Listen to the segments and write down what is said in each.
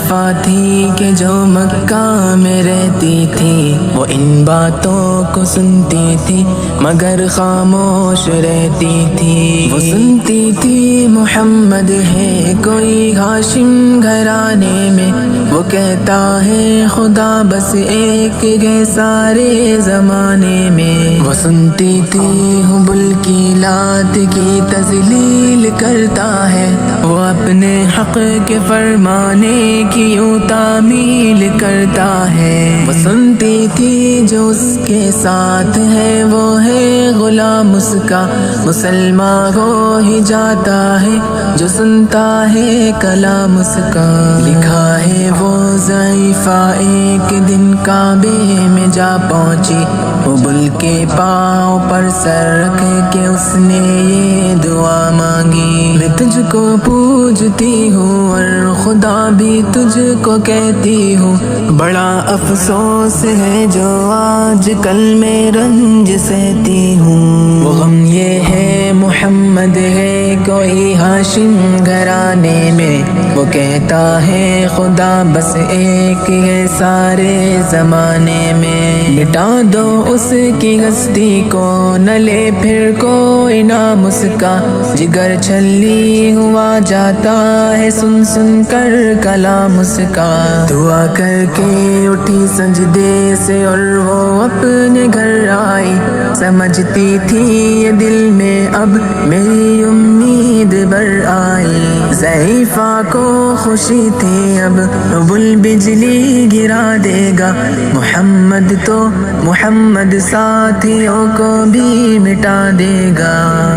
ضعیفہ تھی کہ جو مکہ میں رہتی تھی، وہ ان باتوں کو سنتی تھی مگر خاموش رہتی تھی۔ وہ سنتی تھی محمد ہے کوئی ہاشم گھرانے میں، وہ کہتا ہے خدا بس ایک ہے سارے زمانے میں۔ وہ سنتی تھی حبل کی لات کی تذلیل کرتا ہے، وہ اپنے حق کے فرمانے کی یوں تعمیل کرتا ہے۔ وہ سنتی تھی جو اس کے ساتھ ہے وہ ہے غلام اس کا، مسلمان ہو ہی جاتا ہے جو سنتا ہے کلام اس کا۔ لکھا ہے وہ ضعیفہ ایک دن کعبے میں جا پہنچی، حبل کے پاؤں پر سر رکھ کے اس نے یہ دعا مانگی، میں تجھ کو پوجتی ہوں اور خدا بھی تجھ کو کہتی ہوں، بڑا افسوس ہے جو آج کل میں رنج سہتی ہوں۔ وہ غم یہ ہے محمد ہے کوئی ہاشم گھرانے میں، وہ کہتا ہے خدا بس ایک ہے سارے زمانے میں۔ مٹا دو اس کی ہستی کو نہ لے پھر کوئی نام اس کا، جگر چھلی ہوا جاتا ہے سن سن کر کلام اس کا۔ دعا کر کے اٹھی سجدے سے اور وہ اپنے گھر آئی، سمجھتی تھی یہ دل میں اب میری امید بر آئی۔ ضعیفہ کو خوشی تھی اب حبل بجلی گرا دے گا، محمد تو محمد ساتھیوں کو بھی مٹا دے گا۔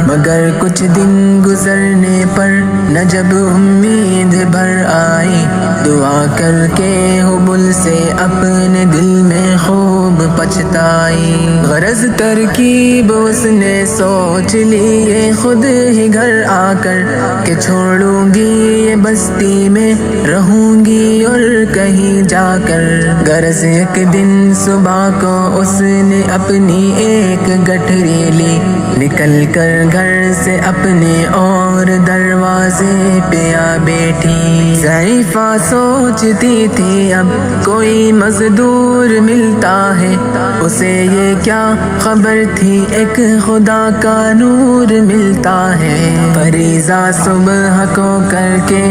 مگر کچھ دن گزرنے پر نہ جب امید بھر آئی، دعا کر کے حبل سے اپنے دل میں خوب پچھتائی۔ غرض ترکیب اس نے سوچ لی یہ خود ہی گھر آ کر، کہ چھوڑوں گی یہ بستی میں رہوں گی اور کہیں جا کر۔ غرض ایک دن صبح کو اس نے اپنی ایک گٹھری لی، نکل کر گھر سے اپنے اور دروازے پہ آ بیٹھی۔ ضعیفہ سوچتی تھی اب کوئی مزدور ملتا ہے، اسے یہ کیا خبر تھی ایک خدا کا نور ملتا ہے۔ فریضہ صبح کو کر کے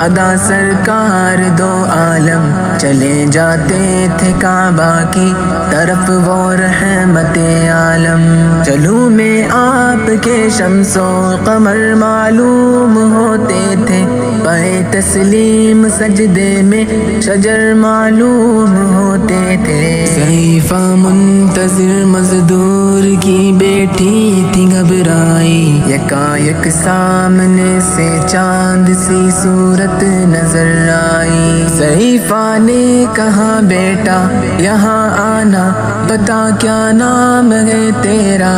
ادا سرکار دو عالم چلے جاتے تھے کعبہ کی طرف وہ رحمت عالم۔ چلوں میں آپ کے شمس و قمر معلوم ہوتے تھے، پائے تسلیم سجدے میں شجر معلوم ہوتے تھے۔ ضعیفہ منتظر مزدور کی بیٹی تھی گھبرائی، یکایک سامنے سے چاند سی صورت نظر آئی۔ ضعیفہ نے کہا بیٹا یہاں آنا، بتا کیا نام ہے تیرا؟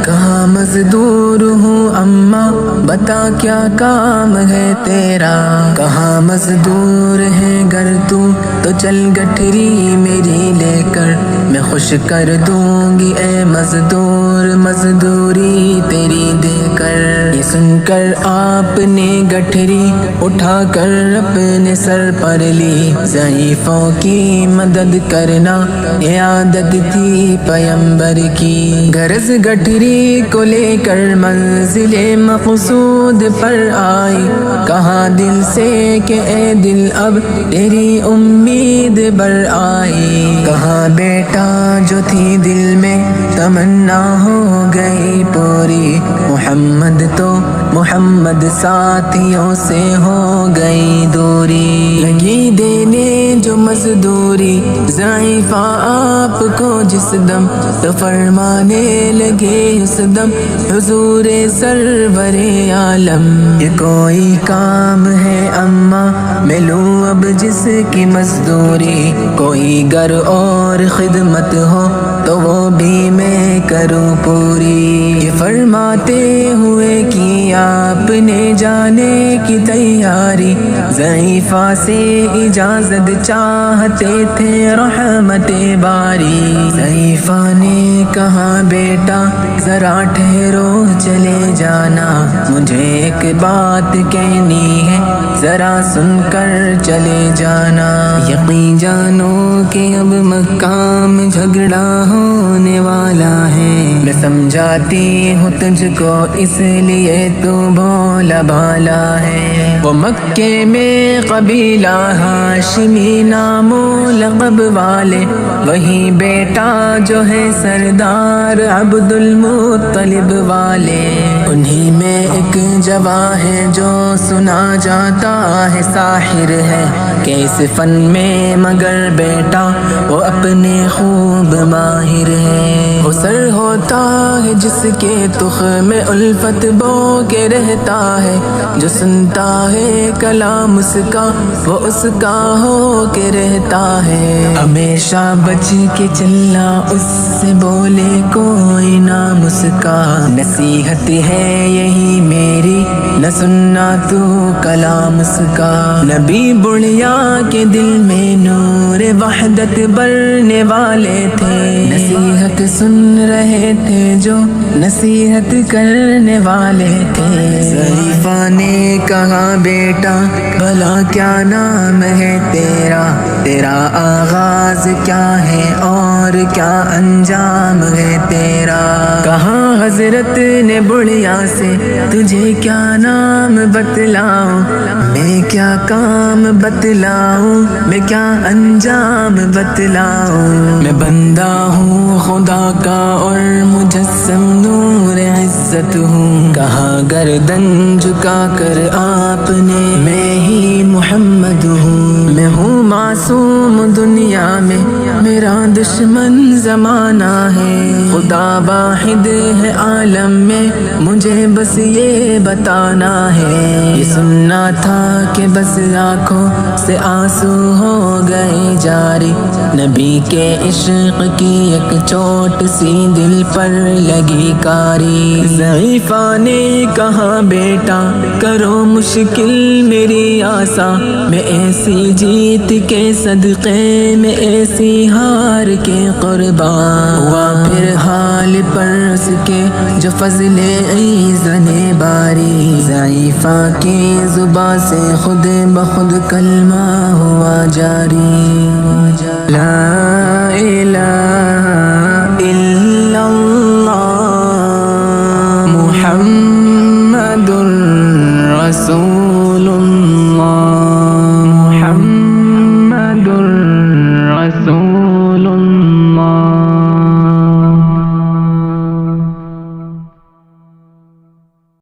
کہا مزدور ہوں اماں، بتا کیا کام ہے تیرا؟ کہا مزدور ہے گر تو چل گٹھری میری لے کر، میں خوش کر دوں گی اے مزدور مزدوری تیری دے کر۔ یہ سن کر آپ نے گٹھری اٹھا کر اپنے سر پر لی، ضعیفوں کی مدد کرنا یہ عادت تھی پیمبر کی۔ غرض گٹھری کو لے کر منزل مقصود پر آئی، کہا دل سے کہ اے دل اب تیری امید بر آئی۔ کہا بیٹا جو تھی دل میں تمنا ہو گئی پوری، محمد تو محمد ساتھیوں سے ہو گئی دوری۔ لگی دینے جو مزدوری ضعیفہ آپ کو جس دم، تو فرمانے لگے اس دم حضور سرور عالم۔ یہ کوئی کام ہے اماں میں لوں اب جس کی مزدوری، کوئی گر اور خدمت ہو تو وہ بھی میں کروں پوری۔ یہ فرماتے ہوئے کی آپ نے جانے کی تیاری، ضعیفہ سے اجازت چاہتے تھے رحمت باری۔ ضعیفہ نے کہا بیٹا ذرا ٹھہرو چلے جانا، مجھے ایک بات کہنی ہے ذرا سن کر چلے جانا، یقین جانو کہ اب مکہ میں جھگڑا ہونے والا ہے، میں سمجھاتی ہوں تجھ کو اس لیے تو بھولا بھالا ہے، وہ مکے میں قبیلہ ہاشمی نام و لقب والے، وہی بیٹا جو ہے سردار عبد المطلب والے، انہی میں ایک جواں ہے جو سنا جاتا ہے ساحر ہے، کہ اس فن میں مگر بیٹا وہ اپنے خوب ماہر ہے، وہ سر ہوتا ہے جس کے تخم میں الفت بو کے رہتا ہے، جو سنتا ہے کلام اس کا وہ اس کا ہو کے رہتا ہے، ہمیشہ بچ کے چلنا اس سے بولے کوئی نام اس کا، نصیحت ہے یہی میری نہ سننا تو کلام اس کا، نبی بڑھیا کے دل میں نور وحدت بھرنے والے تھے، نصیحت سن رہے تھے جو نصیحت کرنے والے تھے، ضعیفہ نے کہا بیٹا بھلا کیا نام ہے تیرا، تیرا آغاز کیا ہے اور کیا انجام ہے تیرا، کہاں حضرت نے بڑھیا سے تجھے کیا نام بتلاؤں، میں کیا کام بتلاؤں، میں کیا انجام بتلاؤں، میں بندہ ہوں خدا کا اور مجسم نور عزت ہوں، کہاں گردن جھکا کر آپ نے میں ہی محمد ہوں، میں ہوں معصوم دنیا میں میرا دشمن زمانہ ہے، خدا واحد ہے عالم میں مجھے بس یہ بتانا ہے، یہ سننا تھا کہ بس آنکھوں سے آنسو ہو گئے جاری، نبی کے عشق کی ایک چوٹ سی دل پر لگی کاری، ضعیفہ نے کہا بیٹا کرو مشکل میری آسا، میں ایسی جیت کے صدقے میں ایسی ہار کے قربان ہوا، پھر حال پر اس کے جو فضل ایزن باری، ضعیفہ کی زبان سے خود بخود کلمہ ہوا جاری، لا